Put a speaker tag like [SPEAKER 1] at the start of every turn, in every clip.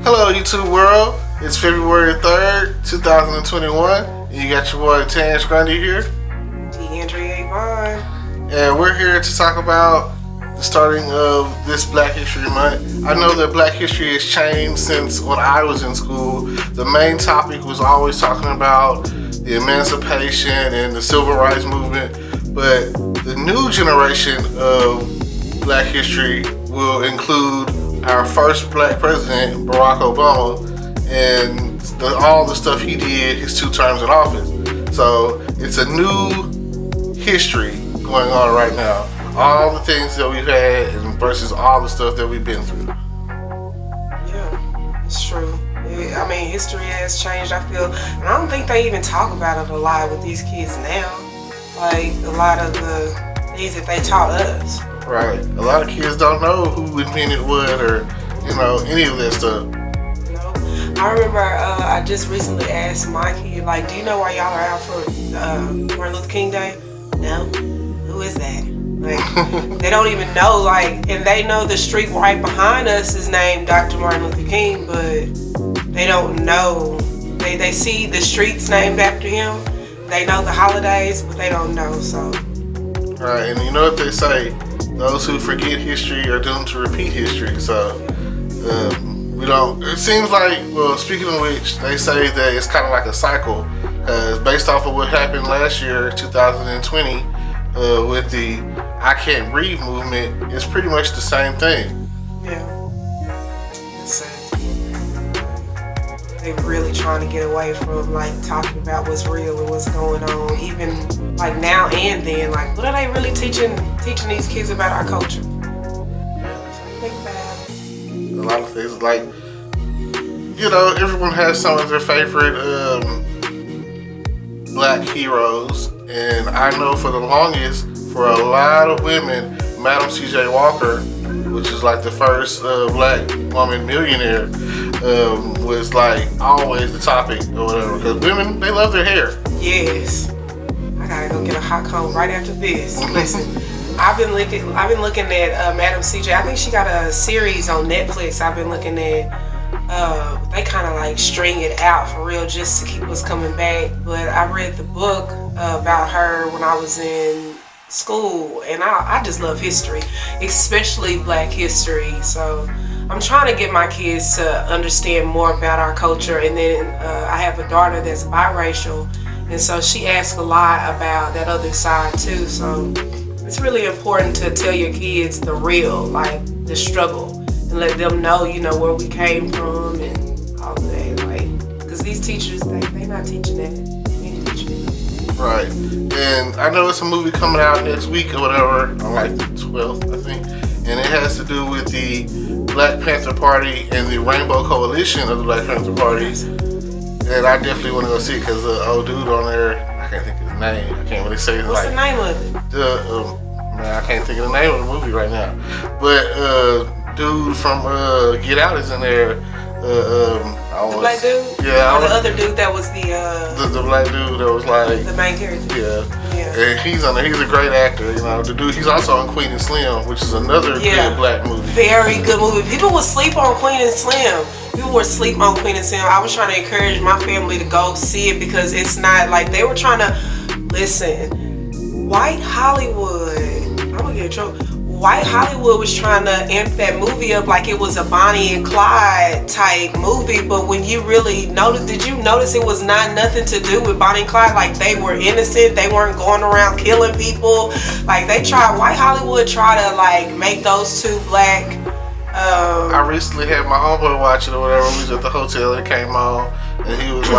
[SPEAKER 1] Hello, YouTube world. It's February 3rd, 2021. And you got your boy Tan Grundy here.
[SPEAKER 2] FaceTime.
[SPEAKER 1] And we're here to talk about the starting of this Black History Month. I know that Black history has changed since when I was in school. The main topic was always talking about the emancipation and the civil rights movement. But the new generation of Black history will include our first Black president, Barack Obama, and all the stuff he did his 2 terms in office. So it's a new history going on right now. All the things that we've had versus all the stuff that we've been through.
[SPEAKER 2] Yeah, it's true. I mean, history has changed, I feel. And I don't think they even talk about it a lot with these kids now. Like, a lot of the things that they taught us.
[SPEAKER 1] Right. A lot of kids don't know who invented what or, any of that stuff.
[SPEAKER 2] I remember I just recently asked my kid, like, do you know why y'all are out for Martin Luther King Day? No? Who is that? Like, they don't even know, like, and they know the street right behind us is named Dr. Martin Luther King, but they don't know. They see the streets named after him. They know the holidays, but they don't know, so.
[SPEAKER 1] Right, and you know what they say, those who forget history are doomed to repeat history, so we don't, it seems like, well, speaking of which, they say that it's kind of like a cycle, because based off of what happened last year, 2020, with the I Can't Breathe movement, it's pretty much the same thing.
[SPEAKER 2] Yeah, it's sad. They're really trying to get away from, like, talking about what's real and what's going on, even, like, now and then. Like, what are they really teaching these kids about our culture? Think about it.
[SPEAKER 1] A lot of things, like, everyone has some of their favorite Black heroes, and I know for the longest, for a lot of women, Madam C.J. Walker, which is like the first Black woman millionaire, was like always the topic or whatever, because women, they love their hair.
[SPEAKER 2] Yes. I gotta go get a hot comb right after this. Listen, I've been looking at Madam CJ. I think she got a series on Netflix. I've been looking at. They kind of like string it out for real just to keep us coming back. But I read the book about her when I was in school, and I just love history, especially Black history. So I'm trying to get my kids to understand more about our culture. And then I have a daughter that's biracial, and so she asks a lot about that other side too. So it's really important to tell your kids the real, like the struggle, and let them know, where we came from and all of that. Like, because these teachers, they not teaching that. They ain't teaching it.
[SPEAKER 1] Right. And I know it's a movie coming out next week or whatever, on like the 12th, I think. And it has to do with the Black Panther Party and the Rainbow Coalition of the Black Panther Party. And I definitely want to go see it because the old dude on there, I can't think of his name. I can't really say his name.
[SPEAKER 2] What's the name of it?
[SPEAKER 1] Man, I can't think of the name of the movie right now. But dude from Get Out is in there.
[SPEAKER 2] The black dude?
[SPEAKER 1] Yeah.
[SPEAKER 2] Or the other dude that was the
[SPEAKER 1] black dude that was like
[SPEAKER 2] the main character.
[SPEAKER 1] Yeah. And he's on there. He's a great actor. The dude. He's also on Queen and Slim, which is another good Black movie. Very
[SPEAKER 2] good movie. People would sleep on Queen and Slim. People were asleep on Queen and Slim. I was trying to encourage my family to go see it because it's not like they were trying to listen. White Hollywood. I'm gonna get in trouble. White Hollywood was trying to amp that movie up like it was a Bonnie and Clyde type movie, but when you really notice, did you notice it was nothing to do with Bonnie and Clyde? Like, they were innocent, they weren't going around killing people. Like, White Hollywood tried to like make those two Black.
[SPEAKER 1] I recently had my homeboy watch it or whatever. We was at the hotel, it came on, and he was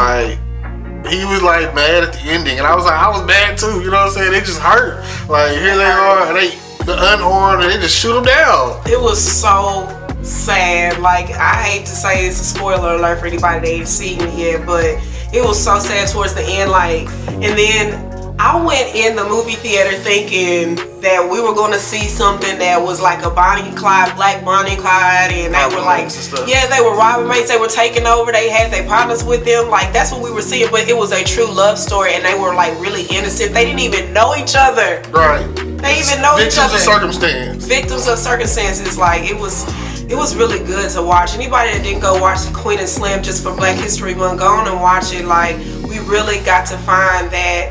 [SPEAKER 1] like mad at the ending, and I was mad too. You know what I'm saying? It just hurt. Like, here they are, and the unarmed, and they just shoot them down.
[SPEAKER 2] It was so sad. Like, I hate to say it's a spoiler alert for anybody that ain't seen it yet, but it was so sad towards the end. Like, and then I went in the movie theater thinking that we were going to see something that was like a Bonnie and Clyde, Black Bonnie and Clyde, and they were like, they were robbing mates, they were taking over, they had their partners with them. Like, that's what we were seeing, but it was a true love story, and they were like really innocent. They didn't even know each other.
[SPEAKER 1] Right.
[SPEAKER 2] They even know each other.
[SPEAKER 1] Victims of circumstance.
[SPEAKER 2] Victims of circumstances. Like, it it was really good to watch. Anybody that didn't go watch Queen and Slim just for Black History Month, go on and watch it. Like, we really got to find that,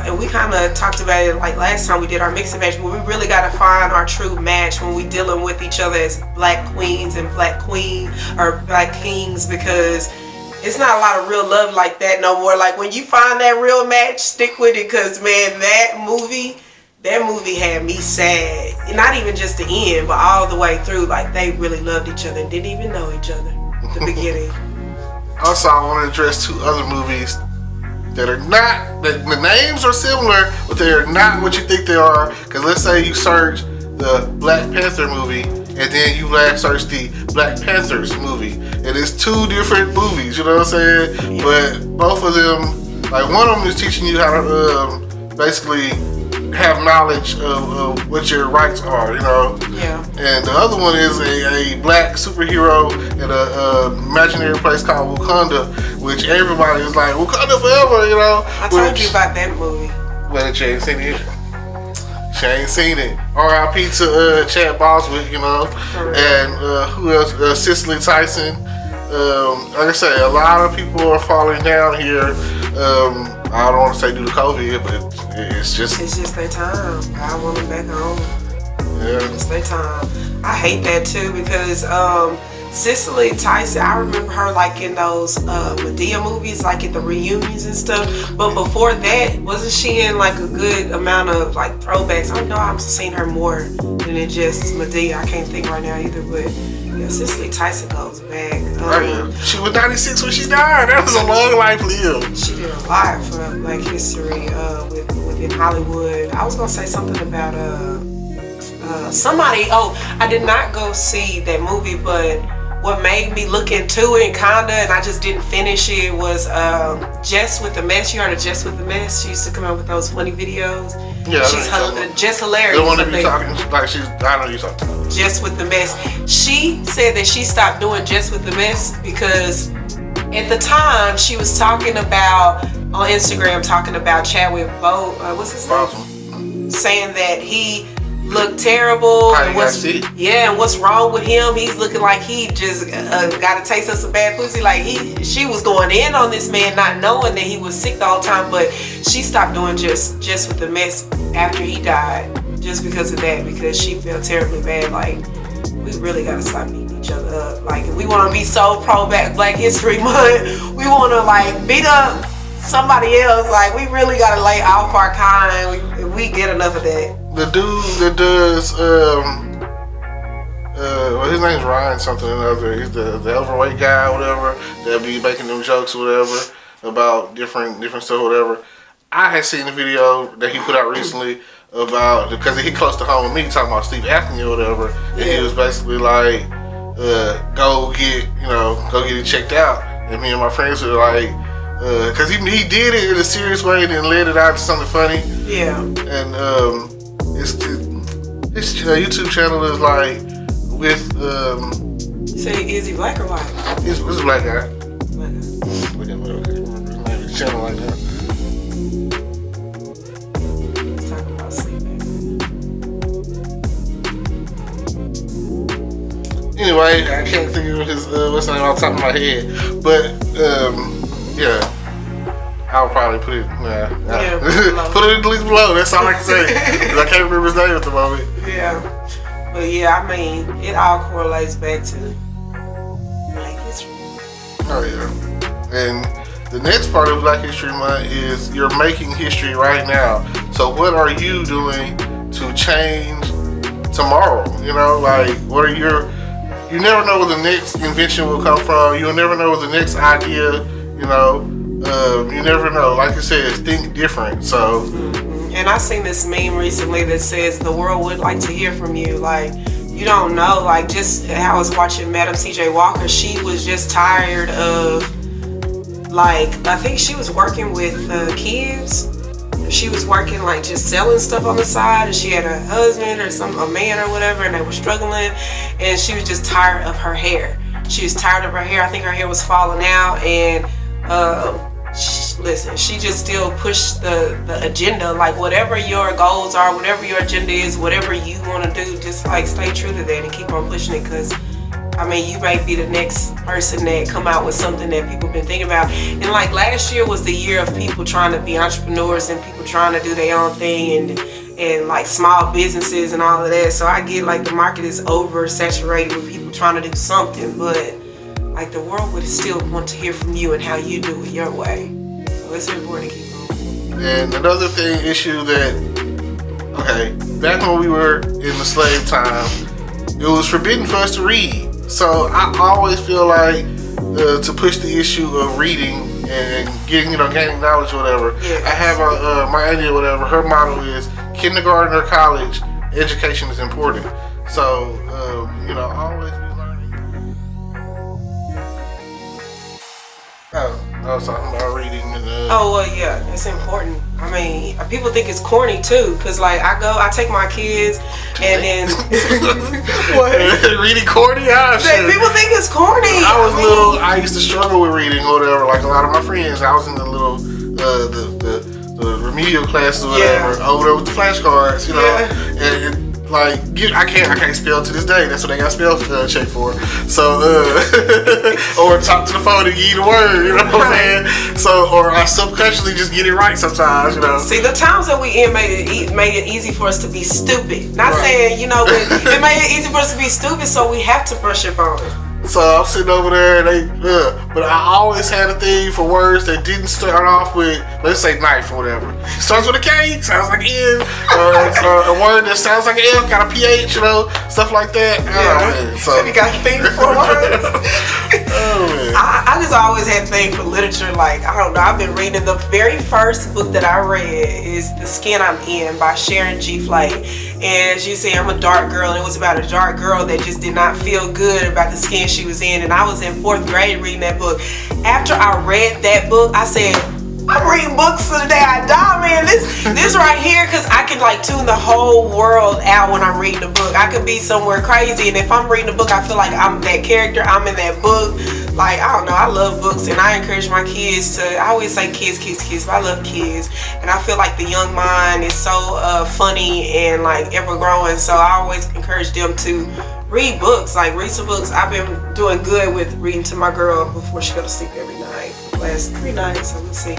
[SPEAKER 2] and we kind of talked about it like last time we did our mixing match, but we really got to find our true match when we dealing with each other as Black queens and Black queen or Black kings, because it's not a lot of real love like that no more. Like, when you find that real match, stick with it, because man, that movie had me sad. Not even just the end, but all the way through. Like, they really loved each other and didn't even know each other at the beginning.
[SPEAKER 1] Also, I want to address 2 other movies that are not, the names are similar, but they are not what you think they are. Because let's say you search the Black Panther movie, and then you search the Black Panthers movie, and it's 2 different movies, you know what I'm saying?
[SPEAKER 2] Yeah.
[SPEAKER 1] But both of them, like, one of them is teaching you how to basically have knowledge of what your rights are, you know?
[SPEAKER 2] Yeah.
[SPEAKER 1] And the other one is a Black superhero in a imaginary place called Wakanda, which everybody is like, Wakanda forever, you know?
[SPEAKER 2] I told you about that movie.
[SPEAKER 1] Well, she ain't seen it. She ain't seen it. R.I.P. to Chad Boswick, you know? And who else? Cicely Tyson. Like I say, a lot of people are falling down here. I don't want to say due to COVID, but it's just
[SPEAKER 2] their time. I want them back home.
[SPEAKER 1] Yeah.
[SPEAKER 2] It's their time. I hate that too, because Cicely Tyson, I remember her like in those Madea movies, like at the reunions and stuff. But before that, wasn't she in like a good amount of like throwbacks? I know I've seen her more than in just Madea. I can't think right now either, but yeah, Cicely Tyson goes back.
[SPEAKER 1] She was 96 when she died. That was a long life lived.
[SPEAKER 2] She did a lot for Black history within Hollywood. I was gonna say something about somebody. Oh, I did not go see that movie, but what made me look into it kinda, and I just didn't finish it, was Jess with the Mess. You heard of Jess with the Mess? She used to come out with those funny videos.
[SPEAKER 1] Yeah,
[SPEAKER 2] she's just hilarious.
[SPEAKER 1] The one that be talking like I know you're talking about.
[SPEAKER 2] Jess with the Mess. She said that she stopped doing Jess with the Mess because at the time she was talking about on Instagram Chadwick what's his name? Saying that he looked terrible. And what's wrong with him? He's looking like he just got a taste of some bad pussy. Like she was going in on this man, not knowing that he was sick the whole time. But she stopped doing just with the Mess after he died, just because of that, because she felt terribly bad. Like, we really gotta stop beating each other up. Like, if we want to be so pro Black History Month, we want to like beat up somebody else. Like, we really gotta lay off our kind. We get enough of that.
[SPEAKER 1] The dude that does, well, his name's Ryan something or another. He's the overweight guy or whatever. That be making them jokes or whatever about different stuff or whatever. I had seen a video that he put out recently about, because he hit close to home with me, talking about sleep apnea or whatever. And he was basically like, go get it checked out. And me and my friends were like, because he did it in a serious way and then led it out to something funny.
[SPEAKER 2] Yeah.
[SPEAKER 1] And his YouTube channel is like with
[SPEAKER 2] Say, is he black or white?
[SPEAKER 1] He's a black guy.
[SPEAKER 2] Black guy.
[SPEAKER 1] His channel like that.
[SPEAKER 2] He's talking about sleeping.
[SPEAKER 1] Anyway, I can't think of his what's the name off the top of my head, but yeah. I'll probably put it, put it in the links below. That's all I can say. 'Cause I can't remember his name at the moment.
[SPEAKER 2] Yeah. But yeah, I mean, it all correlates back to Black History.
[SPEAKER 1] Oh yeah. And the next part of Black History Month is you're making history right now. So what are you doing to change tomorrow? You know, like, what are you never know where the next invention will come from. You'll never know where the next idea, you know. You never know. Like I said, think different. So,
[SPEAKER 2] and I seen this meme recently that says the world would like to hear from you. Like, you don't know. Like, just I was watching Madam C.J. Walker. She was just tired of, like, I think she was working with kids. She was working like just selling stuff on the side, and she had a husband or a man or whatever, and they were struggling. And she was just tired of her hair. She was tired of her hair. I think her hair was falling out, and she just still pushed the agenda. Like, whatever your goals are, whatever your agenda is, whatever you want to do, just like stay true to that and keep on pushing it, because I mean, you might be the next person that come out with something that people been thinking about. And like last year was the year of people trying to be entrepreneurs and people trying to do their own thing and like small businesses and all of that. So I get like the market is oversaturated with people trying to do something, but like the world would still want to hear from you and how you do it your way. So it's important to keep going.
[SPEAKER 1] And another issue that, okay, back when we were in the slave time, it was forbidden for us to read. So I always feel like to push the issue of reading and getting, gaining knowledge or whatever.
[SPEAKER 2] Yes.
[SPEAKER 1] I have my auntie or whatever. Her motto is kindergarten or college, education is important. So always be learning. I was talking about reading and.
[SPEAKER 2] Yeah, it's important. I mean, people think it's corny too, cause like I take my kids and then what?
[SPEAKER 1] Reading corny?
[SPEAKER 2] People think it's corny.
[SPEAKER 1] Little. I used to struggle with reading or whatever. Like a lot of my friends, I was in the little the remedial classes or whatever over there with the flashcards, and like I can't spell to this day. That's what they got spell check for. So or talk to the phone and give you the word. You know what I'm saying? So or I subconsciously just get it right sometimes.
[SPEAKER 2] See, the times that we in made it easy for us to be stupid. Not saying but it made it easy for us to be stupid. So we have to brush up on it.
[SPEAKER 1] So I'm sitting over there, and but I always had a thing for words that didn't start off with, let's say, knife or whatever. Starts with a K, sounds like N, or a word that sounds like an L, got a PH, stuff like that.
[SPEAKER 2] So you got a thing for words. I just always had a thing for literature. Like, I don't know, I've been reading the very first book that I read is The Skin I'm In by Sharon G. Flake. And as you say, I'm a dark girl, and it was about a dark girl that just did not feel good about the skin she was in. And I was in 4th grade reading that book. After I read that book, I said, I'm reading books to the day I die, man. This right here, because I can like tune the whole world out when I'm reading a book. I could be somewhere crazy, and if I'm reading a book, I feel like I'm that character. I'm in that book. Like, I don't know, I love books, and I encourage my kids to, I always say kids, but I love kids. And I feel like the young mind is so funny and like ever growing. So I always encourage them to read books, like read some books. I've been doing good with reading to my girl before she go to sleep every night. Last 3 nights, I'm gonna see.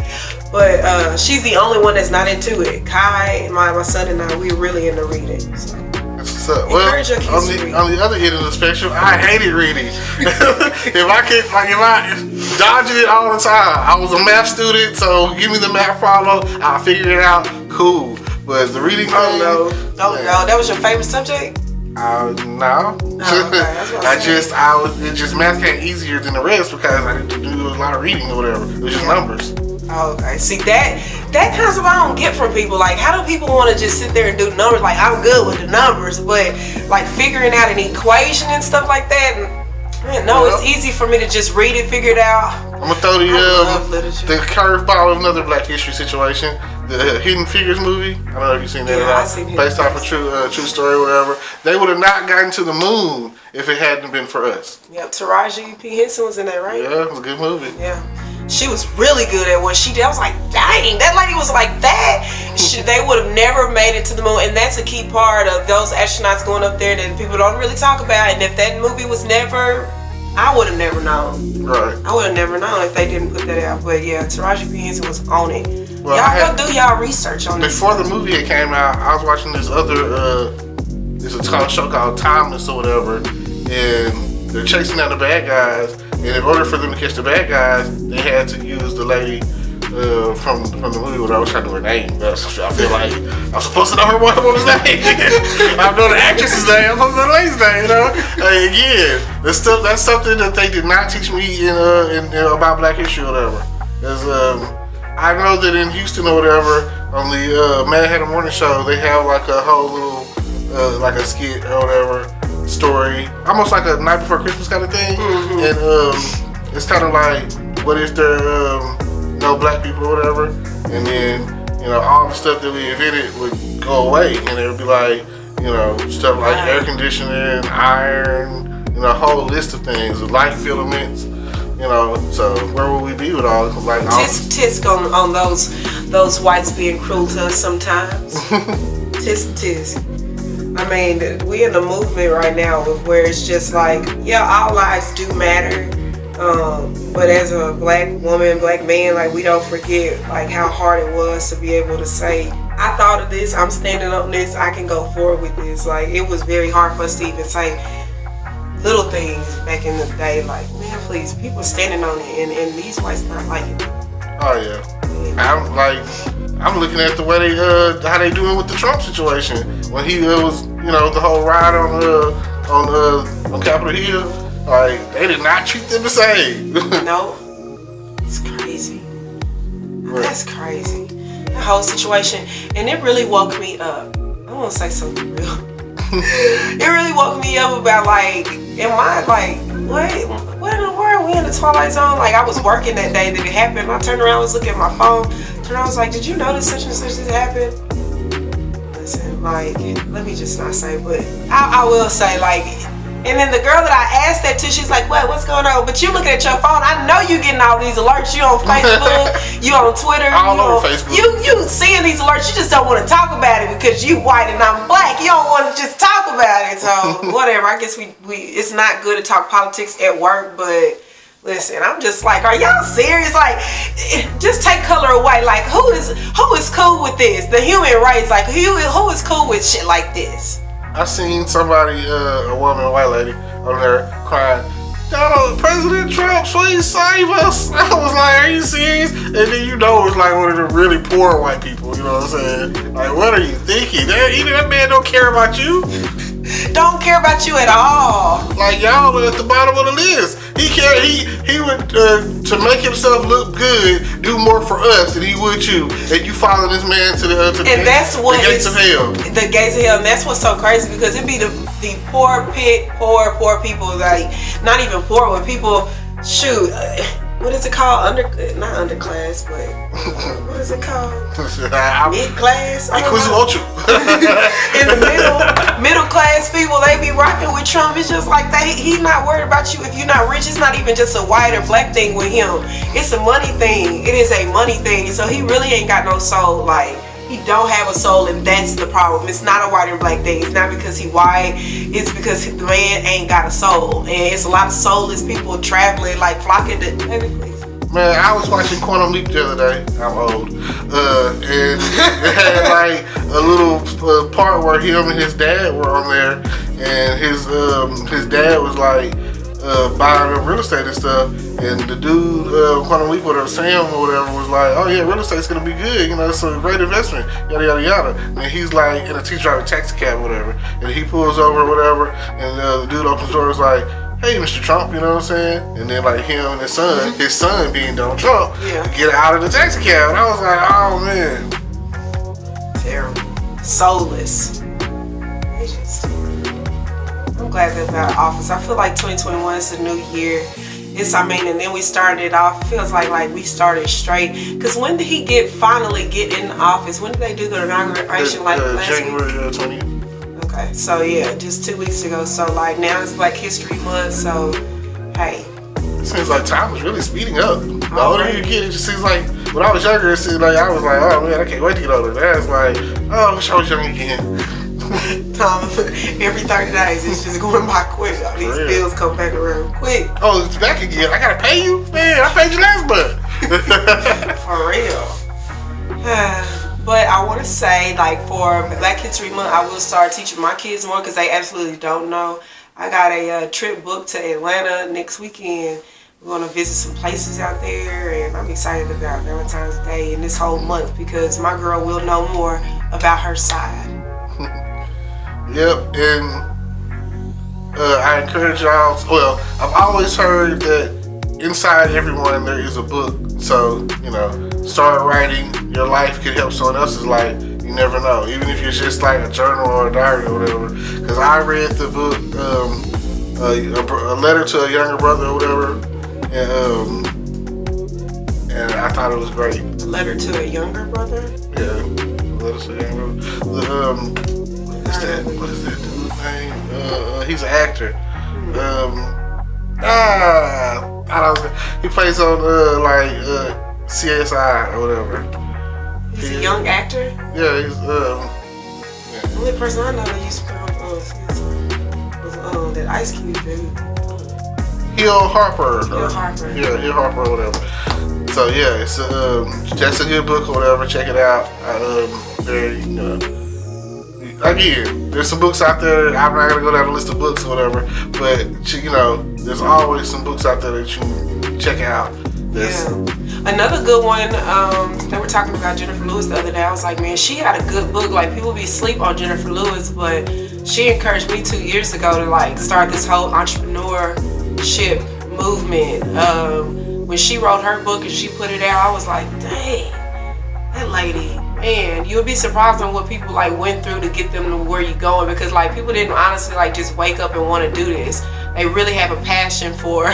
[SPEAKER 2] But she's the only one that's not into it. Kai, my son and I, we're really into reading. So.
[SPEAKER 1] So, well, on the other end of the spectrum, I hated reading. if I dodged it all the time. I was a math student, so give me the math problem, I'll figure it out. Cool. But the reading thing,
[SPEAKER 2] no, that was your favorite subject?
[SPEAKER 1] No. Math came easier than the rest because I didn't do a lot of reading or whatever. It was just numbers.
[SPEAKER 2] Okay, see that kind of stuff I don't get from people. Like, how do people want to just sit there and do numbers? Like, I'm good with the numbers, but like figuring out an equation and stuff like that, it's easy for me to just read it, figure it out. I'm gonna throw
[SPEAKER 1] the curveball of another Black History situation. The Hidden Figures movie. I don't know if you've seen that at all. Based off a true story or whatever. They would have not gotten to the moon if it hadn't been for us.
[SPEAKER 2] Yep, Taraji P. Henson was in that, right?
[SPEAKER 1] Yeah, it was a good movie.
[SPEAKER 2] Yeah. She was really good at what she did. I was like, dang, that lady was like that. They would have never made it to the moon. And that's a key part of those astronauts going up there that people don't really talk about. And if that movie was never, I would have never known.
[SPEAKER 1] Right.
[SPEAKER 2] I would have never known if they didn't put that out. But yeah, Taraji P. Henson was on it.
[SPEAKER 1] Well,
[SPEAKER 2] y'all go do y'all research on this.
[SPEAKER 1] Before the movie came out, I was watching this other, it's a show called Timeless or whatever. And they're chasing down the bad guys. And in order for them to catch the bad guys, they had to use the lady from the movie where I was trying to know her name. I feel like I'm supposed to know her woman's name. I know the actress's name. I'm supposed to know the lady's name. Again, that's something that they did not teach me in about Black History or whatever. I know that in Houston or whatever, on the Manhattan Morning Show, they have like a whole little like a skit or whatever. Story, almost like a Night Before Christmas kind of thing. And it's kind of like, what if there no Black people or whatever, and then all the stuff that we invented would go away, and it would be like stuff like air conditioning, iron, a whole list of things, light filaments, so where would we be with all like
[SPEAKER 2] tisk on those whites being cruel to us sometimes. tisk. I mean, we in the movement right now where it's just like, yeah, all lives do matter. But as a black woman, black man, like, we don't forget like how hard it was to be able to say, I thought of this, I'm standing on this, I can go forward with this. Like, it was very hard for us to even say little things back in the day. Like, man, please, people standing on it, and these whites not like it.
[SPEAKER 1] Oh yeah. I'm looking at the way they how they doing with the Trump situation when he was the whole ride on Capitol Hill. Like, they did not treat them the same.
[SPEAKER 2] No, it's crazy. That's crazy. That whole situation, and it really woke me up. I want to say something real. It really woke me up about, like, am I like, what in the world? We in the Twilight Zone? Like, I was working that day that it happened. I turned around, was looking at my phone. Turned around, I was like, did you notice such and such this happened? Listen, like, let me just not say, but I will say, like. And then the girl that I asked that to, she's like, what's going on? But you looking at your phone, I know you getting all these alerts. You on Facebook, you on Twitter,
[SPEAKER 1] all over Facebook.
[SPEAKER 2] You seeing these alerts, you just don't want to talk about it because you white and I'm black. You don't want to just talk about it. So whatever, I guess we it's not good to talk politics at work, but listen, I'm just like, are y'all serious? Like, just take color away. Like, who is cool with this? The human race, like, who is cool with shit like this?
[SPEAKER 1] I seen somebody, a woman, a white lady, on there crying, Donald, President Trump, please save us. I was like, are you serious? And then it's like one of the really poor white people, you know what I'm saying? Like, what are you thinking? Even that man don't care about you.
[SPEAKER 2] Don't care about you at all.
[SPEAKER 1] Like, y'all are at the bottom of the list. He would, to make himself look good, do more for us than he would you. And you follow this man to the gates of hell.
[SPEAKER 2] The gates of hell, and that's what's so crazy because it be the poor people, like, not even poor, when people, shoot, what is it called? Not underclass, but what is it called? Mid-class?
[SPEAKER 1] In
[SPEAKER 2] the middle class people, they be rocking with Trump. It's just like he's not worried about you if you're not rich. It's not even just a white or black thing with him. It's a money thing. It is a money thing. So he really ain't got no soul. Like, he don't have a soul, and that's the problem. It's not a white and black thing. It's not because he white. It's because the man ain't got a soul. And it's a lot of soulless people traveling, like, flocking to every place.
[SPEAKER 1] Man, I was watching Quantum Leap the other day. I'm old. And it had like a little part where him and his dad were on there, and his dad was like buying real estate and stuff. And the dude, Quantum Leap, whatever, Sam or whatever, was like, oh yeah, real estate's gonna be good. It's a great investment. Yada yada yada. And he's like, and he's driving a taxi cab or whatever. And he pulls over or whatever, and the dude opens the door, is like, hey, Mr. Trump, you know what I'm saying? And then, like, him and his son being Donald Trump, get out of the taxi cab. And I was like, oh, man.
[SPEAKER 2] Terrible. Soulless. I'm glad they're out of office. I feel like 2021 is a new year. And then we started off, it feels like we started straight. Because when did he finally get in office? When did they do the inauguration? Last
[SPEAKER 1] January 20th.
[SPEAKER 2] Okay, so yeah, just 2 weeks ago. So like now it's Black History Month, so hey.
[SPEAKER 1] It seems like time is really speeding up. The older you get, it just seems like, when I was younger, it seemed like I was like, oh man, I can't wait to get older. Now it's like, oh, I wish I was young again.
[SPEAKER 2] Tom, every 30 days, it's just going by quick. All these bills come back around quick.
[SPEAKER 1] Oh, it's back again. I gotta pay you? Man, I paid you last month.
[SPEAKER 2] For real. But I want to say, like, for Black History Month, I will start teaching my kids more because they absolutely don't know. I got a trip booked to Atlanta next weekend. We're going to visit some places out there, and I'm excited about Valentine's Day and this whole month because my girl will know more about her side.
[SPEAKER 1] Yep, and I encourage y'all, well, I've always heard that inside everyone there is a book. So, start writing. Your life could help someone else's life. You never know. Even if it's just like a journal or a diary or whatever. Because I read the book, A Letter to a Younger Brother or whatever. And I thought it was great.
[SPEAKER 2] A Letter to a Younger Brother?
[SPEAKER 1] Yeah. A Letter to a Younger Brother. What is that dude's name? He's an actor. He plays on CSI or whatever.
[SPEAKER 2] He's a young actor?
[SPEAKER 1] Yeah, he's
[SPEAKER 2] The only person I know that used to play on that Ice Cube dude.
[SPEAKER 1] Hill Harper.
[SPEAKER 2] Hill Harper.
[SPEAKER 1] Yeah, Hill Harper or whatever. So yeah, it's that's a good book or whatever. Check it out. Very, again, there's some books out there. I'm not gonna go down the list of books or whatever, but there's always some books out there that you check out.
[SPEAKER 2] Another good one, they were talking about Jennifer Lewis the other day. I was like, man, she had a good book. Like, people be asleep on Jennifer Lewis, but she encouraged me 2 years ago to like start this whole entrepreneurship movement. When she wrote her book and she put it out, I was like, dang, that lady, man, you'll be surprised on what people like went through to get them to where you're going, because like people didn't honestly like just wake up and want to do this. They really have a passion for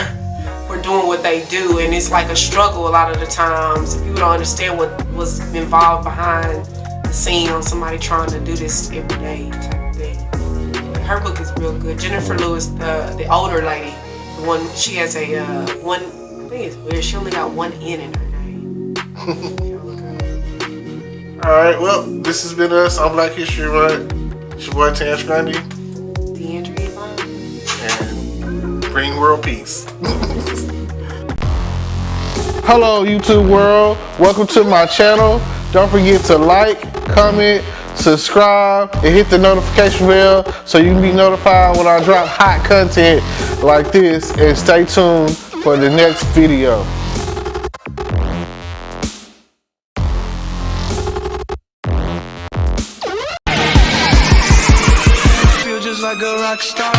[SPEAKER 2] doing what they do, and it's like a struggle a lot of the times. People don't understand what was involved behind the scene on somebody trying to do this every day type of thing. Her book is real good. Jennifer Lewis, the older lady, the one, she has a one, I think it's weird, she only got one N in her name.
[SPEAKER 1] Alright, well, this has been us on Black History Month. It's your boy Terrence Grundy. And bring world peace. Hello YouTube world, welcome to my channel. Don't forget to like, comment, subscribe, and hit the notification bell so you can be notified when I drop hot content like this, and stay tuned for the next video.
[SPEAKER 3] Feel just like a rock star.